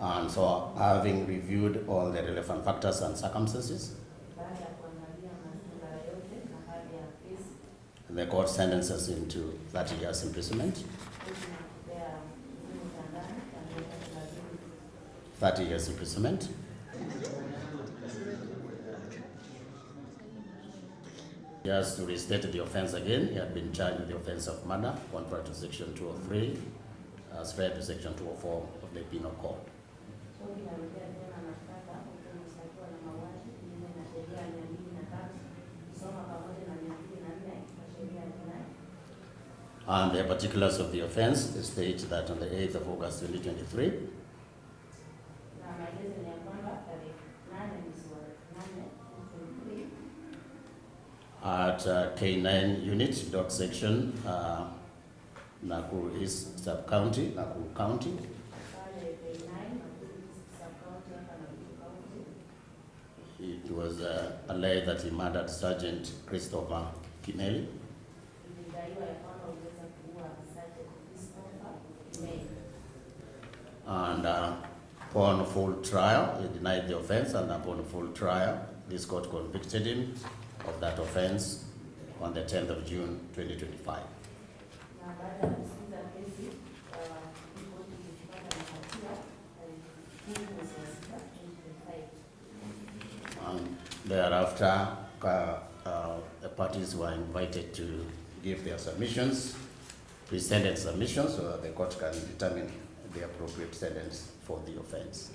And so, having reviewed all the relevant factors and circumstances, the court sentences him to 30 years imprisonment. 30 years imprisonment. Just to restate the offense again, he had been charged with the offense of murder, contrary to section 203, as read to section 204 of the Penal Code. And the particulars of the offense state that on the 8th of August 2023, at K9 unit, dot section, Nakuru East Sub-County, Nakuru County, it was alleged that he murdered Sergeant Christopher Kimeli. And upon full trial, he denied the offense, and upon full trial, this court convicted him of that offense on the 10th of June 2025. Thereafter, the parties were invited to give their submissions, presented submissions, so that the court can determine the appropriate sentence for the offense.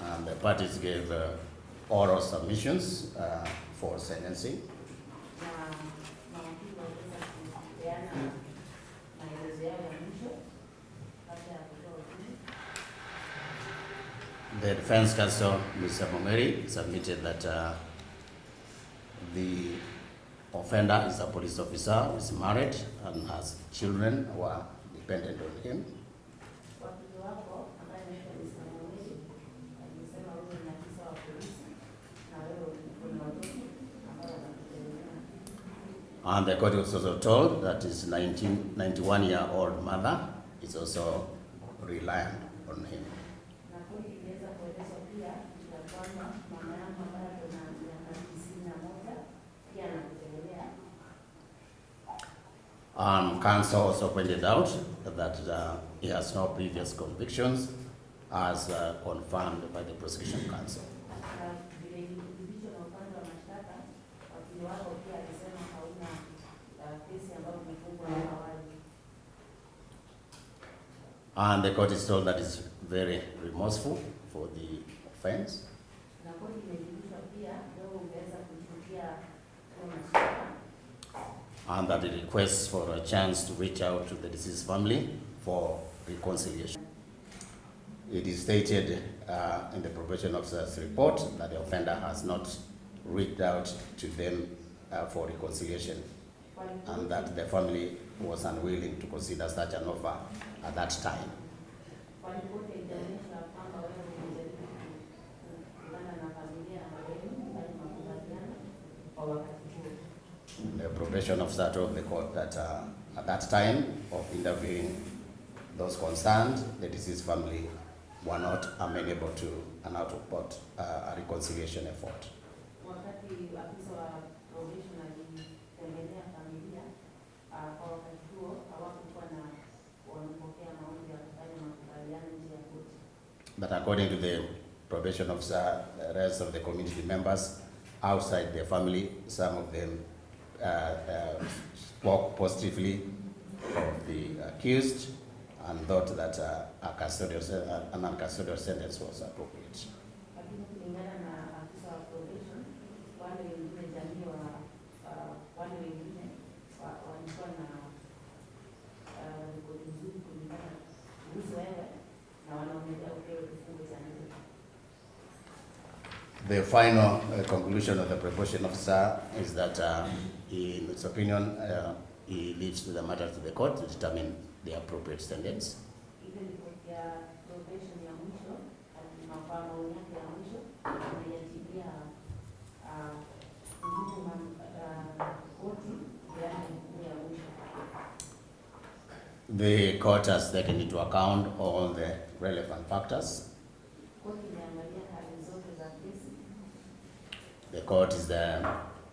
And the parties gave oral submissions for sentencing. The defense counsel, Mr. Mongeri, submitted that the offender is a police officer who is married and has children who are dependent on him. And the court was also told that his 91-year-old mother is also reliant on him. Counsel also pointed out that he has no previous convictions as confirmed by the prosecution counsel. And the court is told that is very remorseful for the offense. And that it requests for a chance to reach out to the deceased family for reconciliation. It is stated in the probation officer's report that the offender has not reached out to them for reconciliation, and that the family was unwilling to consider such an offer at that time. The probation officer told the court that at that time of interviewing those concerned, the deceased family were not amenable to an out-of-court reconciliation effort. But according to the probation officer, the rest of the community members outside the family, some of them spoke positively of the accused and thought that an uncustodial sentence was appropriate. The final conclusion of the probation officer is that, in its opinion, he leaves the matter to the court to determine the appropriate sentence. The court has taken into account all the relevant factors. The court is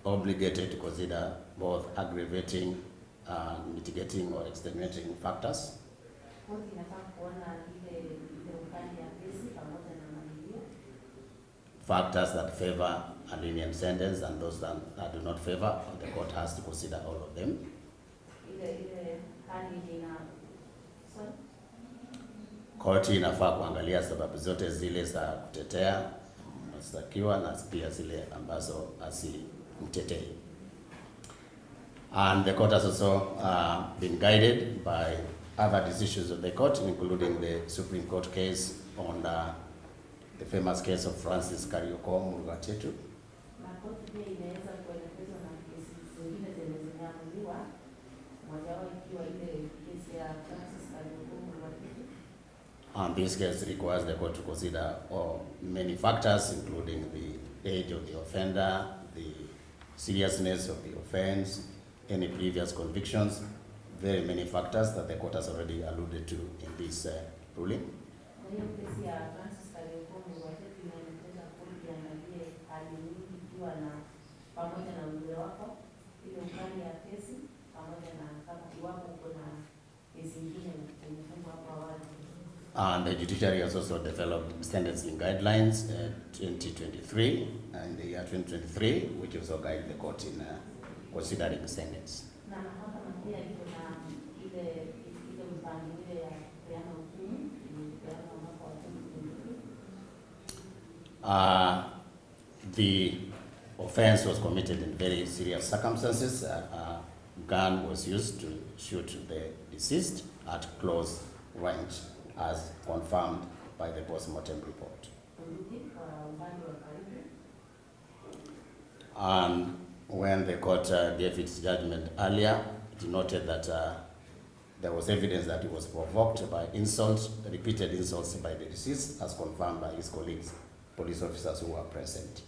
obligated to consider both aggravating, mitigating or extenuating factors. Factors that favor a lenient sentence and those that do not favor, the court has to consider all of them. Koti inafaa kuangalia sababu zote zile za kutetea mshtakiwa na pia zile ambazo hasimtetei. And the court has also been guided by other decisions of the court, including the Supreme Court case on the famous case of Francis Kariuko Murugatetu. And this case requires the court to consider many factors, including the age of the offender, the seriousness of the offense, any previous convictions, very many factors that the court has already alluded to in this ruling. And the judiciary has also developed sentencing guidelines 2023 and the year 2023, which also guide the court in considering sentence. The offense was committed in very serious circumstances. A gun was used to shoot the deceased at close range, as confirmed by the post-mortem report. And when the court gave its judgment earlier, it noted that there was evidence that it was provoked by insults, repeated insults by the deceased, as confirmed by his colleagues, police officers who were present.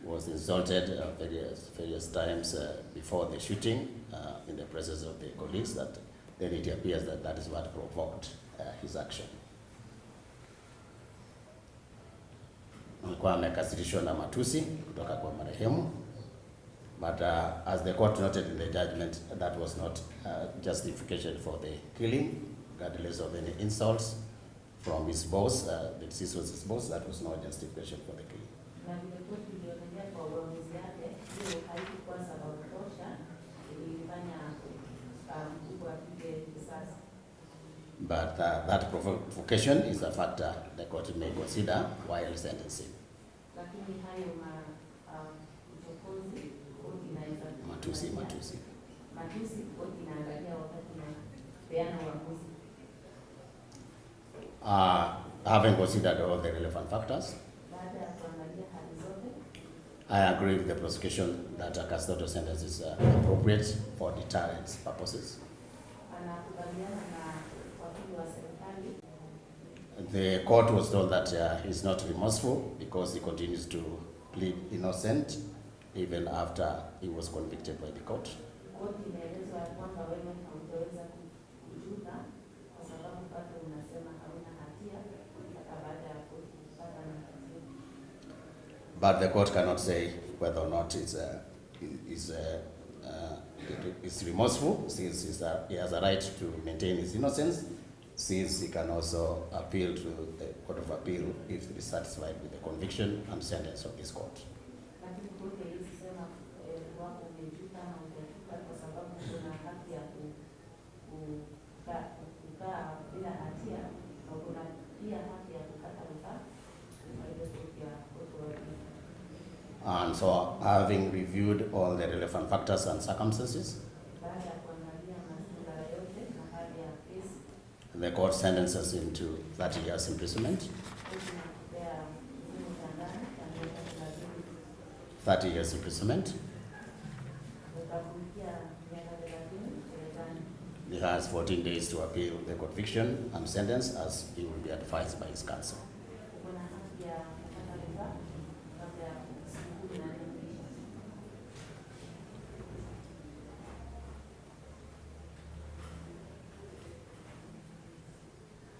Was insulted various times before the shooting in the presence of the colleagues, that then it appears that that is what provoked his action. Alikuwa amekasirishwa na matusi kutoka kwa marehemu, but as the court noted in the judgment, that was not justification for the killing, regardless of any insults from his boss. The deceased was his boss. That was no justification for the killing. But that provocation is a factor the court may consider while sentencing. Matusi. Having considered all the relevant factors, I agree with the prosecution that a custodial sentence is appropriate for deterrence purposes. The court was told that he's not remorseful because he continues to plead innocent even after he was convicted by the court. But the court cannot say whether or not it's remorseful, since he has a right to maintain his innocence, since he can also appeal to the Court of Appeal if he is satisfied with the conviction and sentence of this court. And so, having reviewed all the relevant factors and circumstances, the court sentences him to 30 years imprisonment. 30 years imprisonment. has 14 days to appeal the conviction and sentence as he will be advised by his counsel.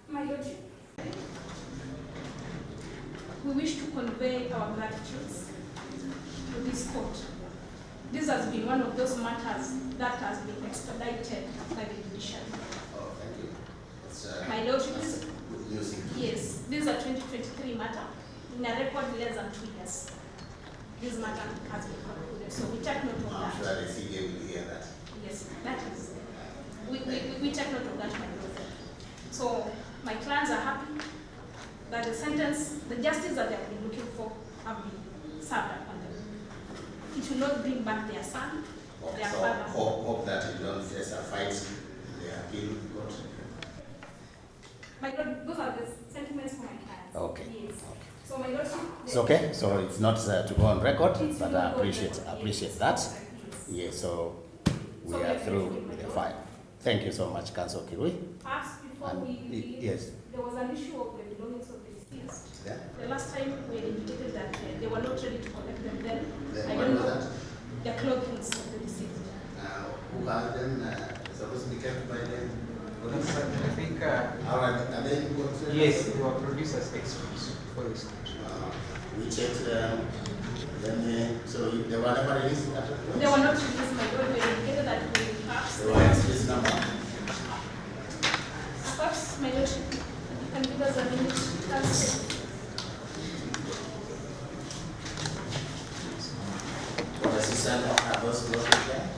My Lordship, we wish to convey our gratitude to this court. This has been one of those matters that has been expedited by the judiciary. Oh, thank you. My Lordship, good news. yes, this is a 2023 matter. In a record less than 2 years, this matter has been concluded. So we take note of that. I'm sure the CJ will hear that. Yes, that is. We take note of that, my Lord. So my clients are happy that the sentence, the justice that they have been looking for, have been served upon them. It will not bring back their son, their So father. hope that you don't face a fight in the appeal court. My Lord, those are the sentiments for my clients. Okay. Yes. Okay. So my Lord, It's okay. So it's not to go on record, It's but not I on appreciate record. that. Yes. Yes. So we So are we through agree. with the file. Thank you so much, Counsel Kirui. perhaps before And we leave, yes. there was an issue of the belongings of the deceased. Yeah. The last time we indicated that they were not ready to collect them then. I When don't was know that? the clothing of the deceased. Who has them supposed to be kept by them? I think, Are they in court? yes, they were produced as extras for this country. We checked them. So they were never released after the They were not released, my God. We indicated that we perhaps, They were in this number. perhaps, my Lordship, you can give us a minute. What assistant are those clothes there?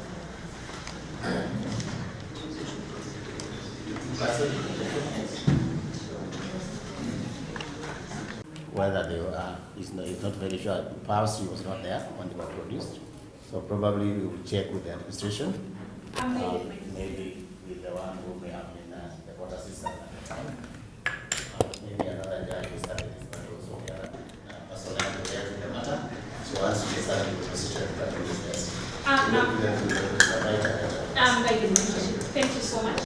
Whether they were, it's not very sure. Perhaps he was not there when they were produced. So probably we will check with the administration. Maybe with the one who may have been the court assistant at the time. Maybe another judge who started this, but also the other person aware of the matter. So once we start with the position, that will be best. Thank you so much.